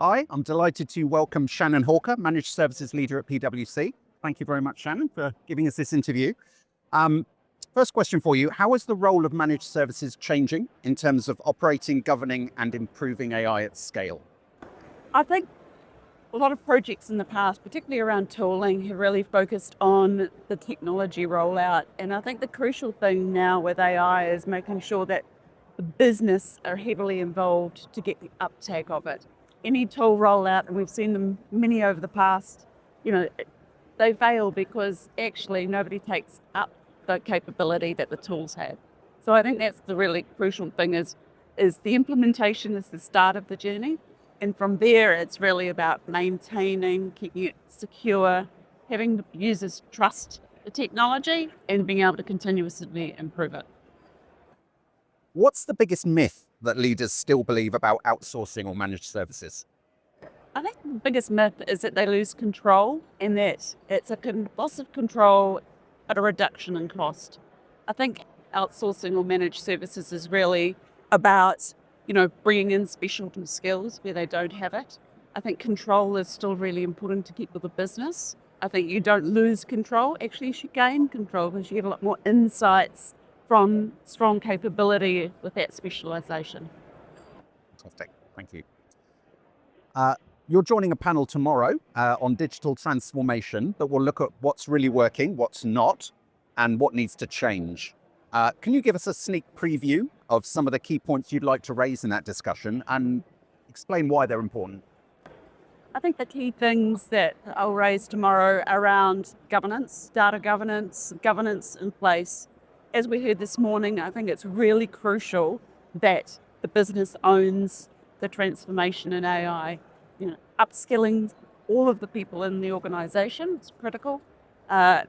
Hi, I'm delighted to welcome Shannon Hawker, Managed Services Leader at PwC. Thank you very much, Shannon, for giving us this interview. First question for you, how is the role of managed services changing in terms of operating, governing and improving AI at scale? I think a lot of projects in the past, particularly around tooling, have really focused on the technology rollout. And I think the crucial thing now with AI is making sure that the business are heavily involved to get the uptake of it. Any tool rollout, and we've seen them many over the past, they fail because actually nobody takes up the capability that the tools have. So I think that's the really crucial thing is the implementation is the start of the journey. And from there, it's really about maintaining, keeping it secure, having the users trust the technology and being able to continuously improve it. What's the biggest myth that leaders still believe about outsourcing or managed services? I think the biggest myth is that they lose control and that it's a loss of control at a reduction in cost. I think outsourcing or managed services is really about, bringing in specialty skills where they don't have it. I think control is still really important to keep with the business. I think you don't lose control. Actually, you should gain control because you get a lot more insights from strong capability with that specialization. Fantastic, thank you. You're joining a panel tomorrow on digital transformation that will look at what's really working, what's not, and what needs to change. Can you give us a sneak preview of some of the key points you'd like to raise in that discussion and explain why they're important? I think the key things that I'll raise tomorrow around governance, data governance, governance in place. As we heard this morning, I think it's really crucial that the business owns the transformation in AI. Upskilling all of the people in the organisation is critical. So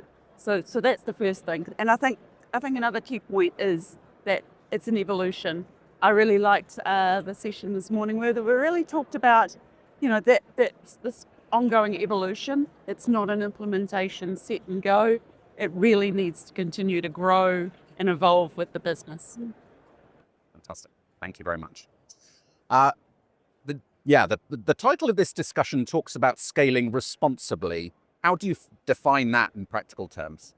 that's the first thing. And I think another key point is that it's an evolution. I really liked the session this morning where we really talked about, that's this ongoing evolution. It's not an implementation set and go. It really needs to continue to grow and evolve with the business. Fantastic. Thank you very much. The title of this discussion talks about scaling responsibly. How do you define that in practical terms?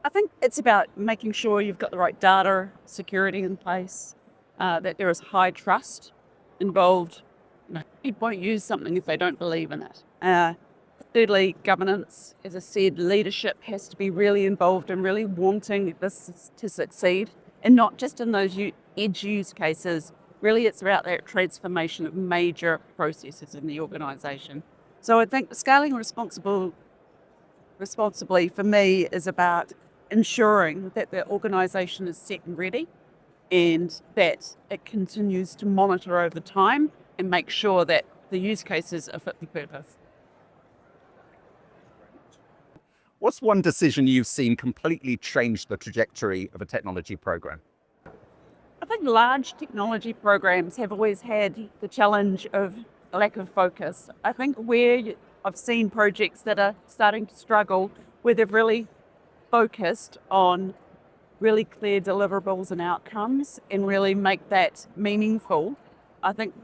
I think it's about making sure you've got the right data security in place, that there is high trust involved. People won't use something if they don't believe in it. Thirdly, governance. As I said, leadership has to be really involved and really wanting this to succeed, and not just in those edge use cases. Really, it's about that transformation of major processes in the organisation. So I think scaling responsibly for me is about ensuring that the organisation is set and ready and that it continues to monitor over time and make sure that the use cases are fit for purpose. What's one decision you've seen completely change the trajectory of a technology program? I think large technology programs have always had the challenge of a lack of focus. I think where I've seen projects that are starting to struggle, where they've really focused on really clear deliverables and outcomes and really make that meaningful, I think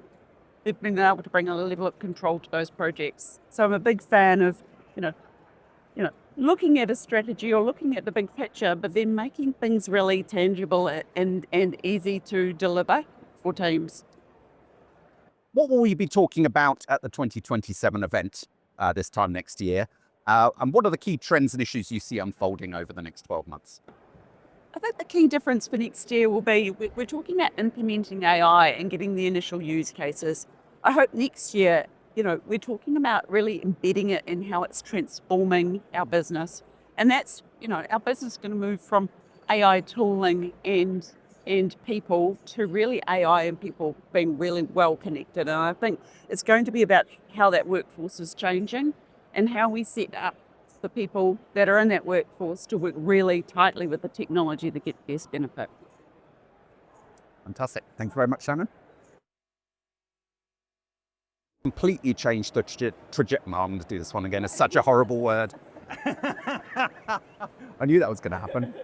they've been able to bring a level of control to those projects. So I'm a big fan of, looking at a strategy or looking at the big picture, but then making things really tangible and easy to deliver for teams. What will you be talking about at the 2027 event this time next year? And what are the key trends and issues you see unfolding over the next 12 months? I think the key difference for next year will be we're talking about implementing AI and getting the initial use cases. I hope next year, we're talking about really embedding it in how it's transforming our business. And that's, our business is going to move from AI tooling and people to really AI and people being really well connected. And I think it's going to be about how that workforce is changing and how we set up the people that are in that workforce to work really tightly with the technology to get best benefit. Fantastic. Thank you very much, Shannon. Completely changed the trajectory. I'm going to do this one again. It's such a horrible word. I knew that was going to happen.